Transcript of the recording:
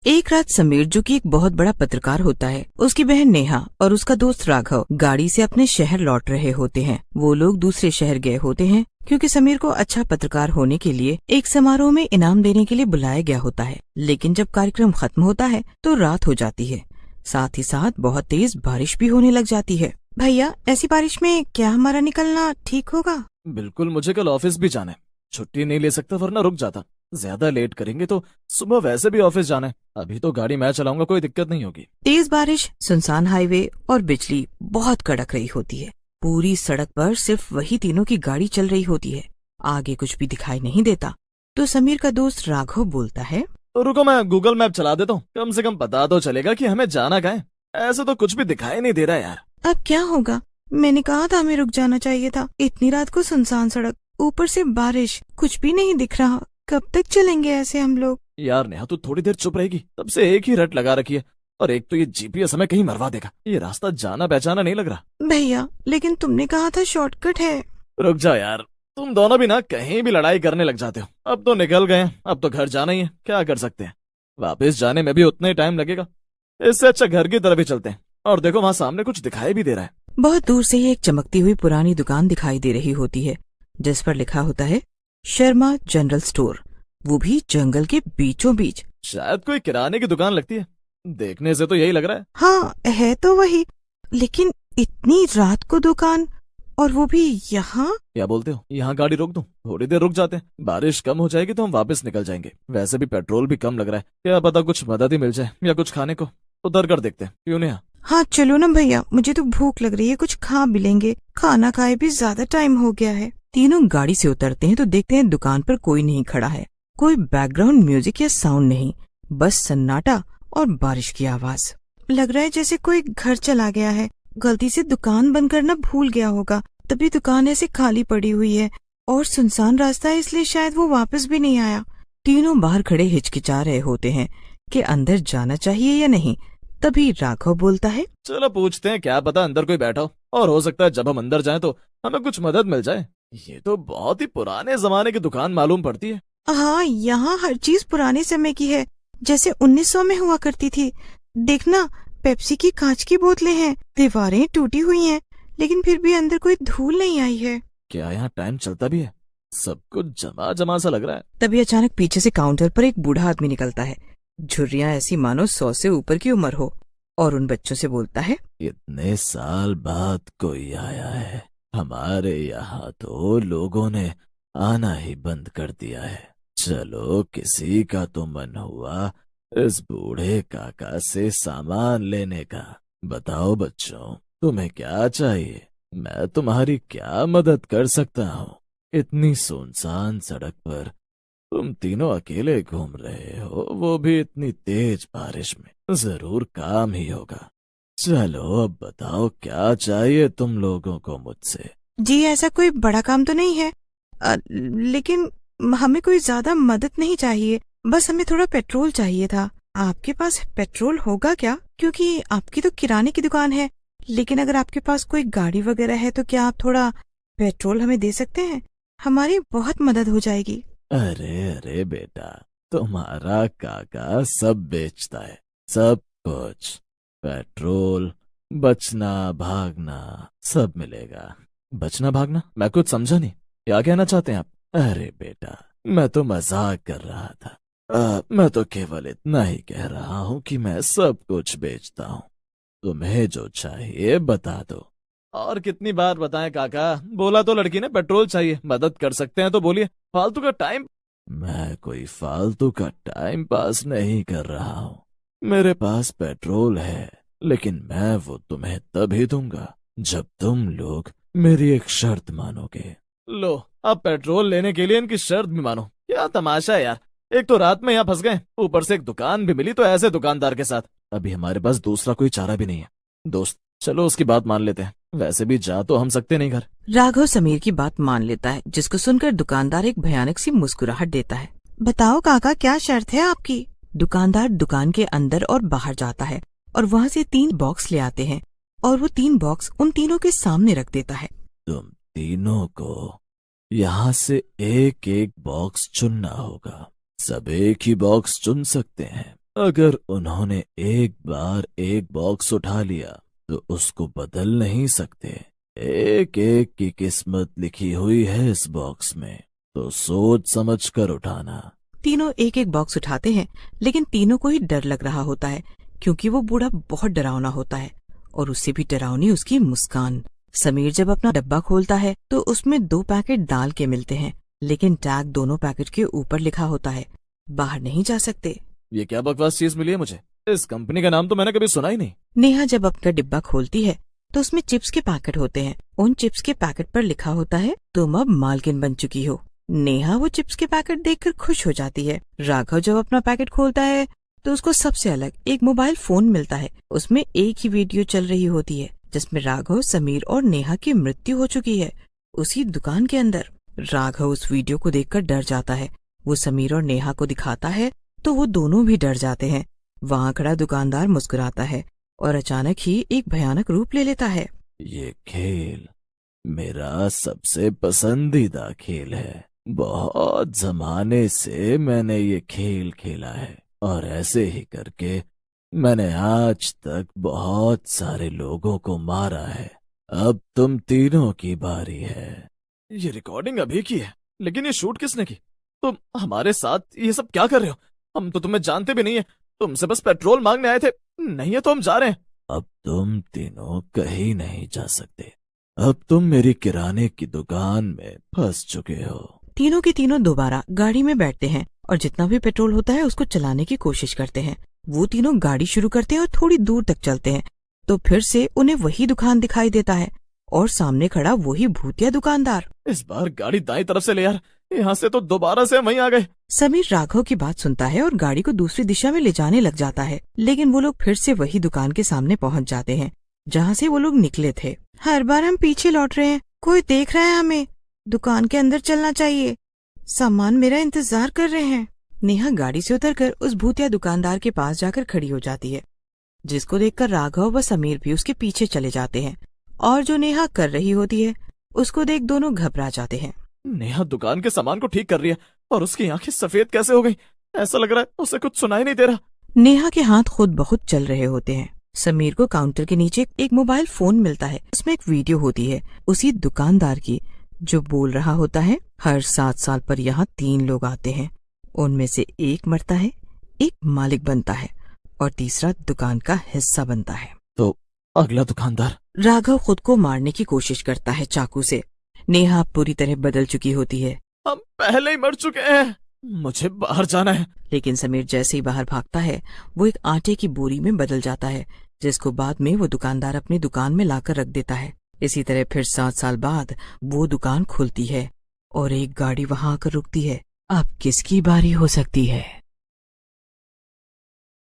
एक रात समीर, जो कि एक बहुत बड़ा पत्रकार होता है, उसकी बहन नेहा और उसका दोस्त राघव गाड़ी से अपने शहर लौट रहे होते हैं। वो लोग दूसरे शहर गए होते हैं क्योंकि समीर को अच्छा पत्रकार होने के लिए एक समारोह में इनाम देने के लिए बुलाया गया होता है। लेकिन जब कार्यक्रम खत्म होता है तो रात हो जाती है। साथ ही साथ बहुत तेज बारिश भी होने लग जाती है। भैया, ऐसी बारिश में क्या हमारा निकलना ठीक होगा? बिल्कुल, मुझे कल ऑफिस भी जाना है। छुट्टी नहीं ले सकता वरना रुक जाता। ज्यादा लेट करेंगे तो सुबह वैसे भी ऑफिस जाना है। अभी तो गाड़ी मैं चलाऊंगा, कोई दिक्कत नहीं होगी। तेज बारिश, सुनसान हाईवे और बिजली बहुत कड़क रही होती है। पूरी सड़क पर सिर्फ वही तीनों की गाड़ी चल रही होती है। आगे कुछ भी दिखाई नहीं देता। तो समीर का दोस्त राघव बोलता है, तो रुको, मैं गूगल मैप चला देता हूँ, कम से कम पता तो चलेगा कि हमें जाना कहाँ है। ऐसे तो कुछ भी दिखाई नहीं दे रहा यार। अब क्या होगा? मैंने कहा था हमें रुक जाना चाहिए था। इतनी रात को सुनसान सड़क, ऊपर से बारिश, कुछ भी नहीं दिख रहा। कब तक चलेंगे ऐसे हम लोग? यार नेहा, तू थोड़ी देर चुप रहेगी? तब से एक ही रट लगा रखी है, और एक तो ये जीपीएस हमें कहीं मरवा देगा। ये रास्ता जाना पहचाना नहीं लग रहा। भैया, लेकिन तुमने कहा था शॉर्टकट है। रुक जाओ यार, तुम दोनों भी ना कहीं भी लड़ाई करने लग जाते हो। अब तो निकल गए, अब तो घर जाना ही है, क्या कर सकते हैं। वापस जाने में भी उतना ही टाइम लगेगा। इससे अच्छा घर की तरफ ही चलते हैं। और देखो, वहाँ सामने कुछ दिखाई भी दे रहा है। बहुत दूर से ही एक चमकती हुई पुरानी दुकान दिखाई दे रही होती है, जिस पर लिखा होता है शर्मा जनरल स्टोर, वो भी जंगल के बीचों बीच। शायद कोई किराने की दुकान लगती है, देखने से तो यही लग रहा है। हाँ, है तो वही, लेकिन इतनी रात को दुकान, और वो भी यहाँ। क्या बोलते हो, यहाँ गाड़ी रोक दूं? थोड़ी देर रुक जाते हैं, बारिश कम हो जाएगी तो हम वापस निकल जाएंगे। वैसे भी पेट्रोल भी कम लग रहा है, क्या पता कुछ मदद ही मिल जाए या कुछ खाने को। उतर कर देखते हैं, क्यों नहीं? हाँ चलो ना भैया, मुझे तो भूख लग रही है, कुछ खा भी लेंगे। खाना खाए भी ज्यादा टाइम हो गया है। तीनों गाड़ी से उतरते हैं तो देखते हैं दुकान पर कोई नहीं खड़ा है। कोई बैकग्राउंड म्यूजिक या साउंड नहीं, बस सन्नाटा और बारिश की आवाज। लग रहा है जैसे कोई घर चला गया है, गलती से दुकान बंद करना भूल गया होगा, तभी दुकान ऐसे खाली पड़ी हुई है। और सुनसान रास्ता है, इसलिए शायद वो वापस भी नहीं आया। तीनों बाहर खड़े हिचकिचा रहे होते हैं कि अंदर जाना चाहिए या नहीं। तभी राघव बोलता है, चलो पूछते हैं, क्या पता अंदर कोई बैठा हो, और हो सकता है जब हम अंदर जाएं तो हमें कुछ मदद मिल जाए। ये तो बहुत ही पुराने जमाने की दुकान मालूम पड़ती है। हाँ, यहाँ हर चीज पुराने समय की है, जैसे 1900 में हुआ करती थी। देखना, पेप्सी की कांच की बोतलें हैं, दीवारें टूटी हुई हैं, लेकिन फिर भी अंदर कोई धूल नहीं आई है। क्या यहाँ टाइम चलता भी है? सब कुछ जमा जमा सा लग रहा है। तभी अचानक पीछे से काउंटर पर एक बूढ़ा आदमी निकलता है। झुर्रियां ऐसी मानो 100 से ऊपर की उम्र हो, और उन बच्चों से बोलता है, इतने साल बाद कोई आया है। हमारे यहाँ तो लोगों ने आना ही बंद कर दिया है। चलो, किसी का तो मन हुआ इस बूढ़े काका से सामान लेने का। बताओ बच्चों, तुम्हें क्या चाहिए? मैं तुम्हारी क्या मदद कर सकता हूँ? इतनी सुनसान सड़क पर तुम तीनों अकेले घूम रहे हो, वो भी इतनी तेज बारिश में। जरूर काम ही होगा। चलो अब बताओ, क्या चाहिए तुम लोगों को मुझसे? जी ऐसा कोई बड़ा काम तो नहीं है, लेकिन हमें कोई ज्यादा मदद नहीं चाहिए, बस हमें थोड़ा पेट्रोल चाहिए था। आपके पास पेट्रोल होगा क्या? क्योंकि आपकी तो किराने की दुकान है, लेकिन अगर आपके पास कोई गाड़ी वगैरह है तो क्या आप थोड़ा पेट्रोल हमें दे सकते हैं? हमारी बहुत मदद हो जाएगी। अरे अरे बेटा, तुम्हारा काका सब बेचता है, सब कुछ। पेट्रोल, बचना भागना, सब मिलेगा। बचना भागना? मैं कुछ समझा नहीं, क्या कहना चाहते हैं आप? अरे बेटा, मैं तो मजाक कर रहा था। मैं तो केवल इतना ही कह रहा हूँ कि मैं सब कुछ बेचता हूँ। तुम्हें जो चाहिए बता दो। और कितनी बार बताएं काका, बोला तो लड़की ने पेट्रोल चाहिए, मदद कर सकते हैं तो बोलिए। फालतू का टाइम। मैं कोई फालतू का टाइम पास नहीं कर रहा हूँ। मेरे पास पेट्रोल है, लेकिन मैं वो तुम्हें तभी दूंगा जब तुम लोग मेरी एक शर्त मानोगे। लो, अब पेट्रोल लेने के लिए इनकी शर्त भी मानो? क्या तमाशा है यार। एक तो रात में यहाँ फंस गए, ऊपर से एक दुकान भी मिली तो ऐसे दुकानदार के साथ। अभी हमारे पास दूसरा कोई चारा भी नहीं है। दोस्त, चलो उसकी बात मान लेते हैं, वैसे भी जा तो हम सकते नहीं घर। राघव समीर की बात मान लेता है, जिसको सुनकर दुकानदार एक भयानक सी मुस्कुराहट देता है। बताओ काका, क्या शर्त है आपकी? दुकानदार दुकान के अंदर और बाहर जाता है और वहाँ से 3 बॉक्स ले आते हैं, और वो 3 बॉक्स उन तीनों के सामने रख देता है। तुम तीनों को यहाँ से एक एक बॉक्स चुनना होगा। सब एक ही बॉक्स चुन सकते हैं, अगर उन्होंने एक बार एक बॉक्स उठा लिया तो उसको बदल नहीं सकते। एक एक की किस्मत लिखी हुई है इस बॉक्स में, तो सोच समझ कर उठाना। तीनों एक एक बॉक्स उठाते हैं, लेकिन तीनों को ही डर लग रहा होता है, क्योंकि वो बूढ़ा बहुत डरावना होता है और उससे भी डरावनी उसकी मुस्कान। समीर जब अपना डब्बा खोलता है तो उसमें 2 पैकेट दाल के मिलते हैं, लेकिन टैग दोनों पैकेट के ऊपर लिखा होता है, बाहर नहीं जा सकते। ये क्या बकवास चीज मिली है मुझे? इस कंपनी का नाम तो मैंने कभी सुना ही नहीं। नेहा जब अपना डिब्बा खोलती है तो उसमें चिप्स के पैकेट होते हैं। उन चिप्स के पैकेट पर लिखा होता है, तुम अब मालकिन बन चुकी हो। नेहा वो चिप्स के पैकेट देखकर खुश हो जाती है। राघव जब अपना पैकेट खोलता है तो उसको सबसे अलग एक मोबाइल फोन मिलता है। उसमें एक ही वीडियो चल रही होती है, जिसमें राघव, समीर और नेहा की मृत्यु हो चुकी है उसी दुकान के अंदर। राघव उस वीडियो को देखकर डर जाता है। वो समीर और नेहा को दिखाता है तो वो दोनों भी डर जाते हैं। वहाँ खड़ा दुकानदार मुस्कुराता है और अचानक ही एक भयानक रूप ले लेता है। ये खेल मेरा सबसे पसंदीदा खेल है। बहुत जमाने से मैंने ये खेल खेला है और ऐसे ही करके मैंने आज तक बहुत सारे लोगों को मारा है। अब तुम तीनों की बारी है। ये रिकॉर्डिंग अभी की है, लेकिन ये शूट किसने की? तुम हमारे साथ ये सब क्या कर रहे हो? हम तो तुम्हें जानते भी नहीं है, तुमसे बस पेट्रोल मांगने आए थे। नहीं है तो हम जा रहे हैं। अब तुम तीनों कहीं नहीं जा सकते। अब तुम मेरी किराने की दुकान में फंस चुके हो। तीनों के तीनों दोबारा गाड़ी में बैठते हैं और जितना भी पेट्रोल होता है उसको चलाने की कोशिश करते हैं। वो तीनों गाड़ी शुरू करते हैं और थोड़ी दूर तक चलते हैं तो फिर से उन्हें वही दुकान दिखाई देता है और सामने खड़ा वही भूतिया दुकानदार। इस बार गाड़ी दाईं तरफ से ले यार, यहाँ से तो दोबारा से वहीं आ गए। समीर राघव की बात सुनता है और गाड़ी को दूसरी दिशा में ले जाने लग जाता है, लेकिन वो लोग फिर से वही दुकान के सामने पहुंच जाते हैं जहाँ से वो लोग निकले थे। हर बार हम पीछे लौट रहे हैं, कोई देख रहा है हमें। दुकान के अंदर चलना चाहिए, सामान मेरा इंतजार कर रहे हैं। नेहा गाड़ी से उतरकर उस भूतिया दुकानदार के पास जाकर खड़ी हो जाती है, जिसको देखकर राघव व समीर भी उसके पीछे चले जाते हैं और जो नेहा कर रही होती है उसको देख दोनों घबरा जाते हैं। नेहा दुकान के सामान को ठीक कर रही है और उसकी आंखें सफेद कैसे हो गई? ऐसा लग रहा है उसे कुछ सुनाई नहीं दे रहा। नेहा के हाथ खुद बहुत चल रहे होते हैं। समीर को काउंटर के नीचे एक मोबाइल फोन मिलता है। उसमें एक वीडियो होती है उसी दुकानदार की, जो बोल रहा होता है, हर 7 साल पर यहाँ 3 लोग आते हैं, उनमें से एक मरता है, एक मालिक बनता है और तीसरा दुकान का हिस्सा बनता है। तो अगला दुकानदार? राघव खुद को मारने की कोशिश करता है चाकू से। नेहा पूरी तरह बदल चुकी होती है। हम पहले ही मर चुके हैं, मुझे बाहर जाना है। लेकिन समीर जैसे ही बाहर भागता है वो एक आटे की बोरी में बदल जाता है, जिसको बाद में वो दुकानदार अपनी दुकान में लाकर रख देता है। इसी तरह फिर 7 साल बाद वो दुकान खुलती है और एक गाड़ी वहां आकर रुकती है। अब किसकी बारी हो सकती है?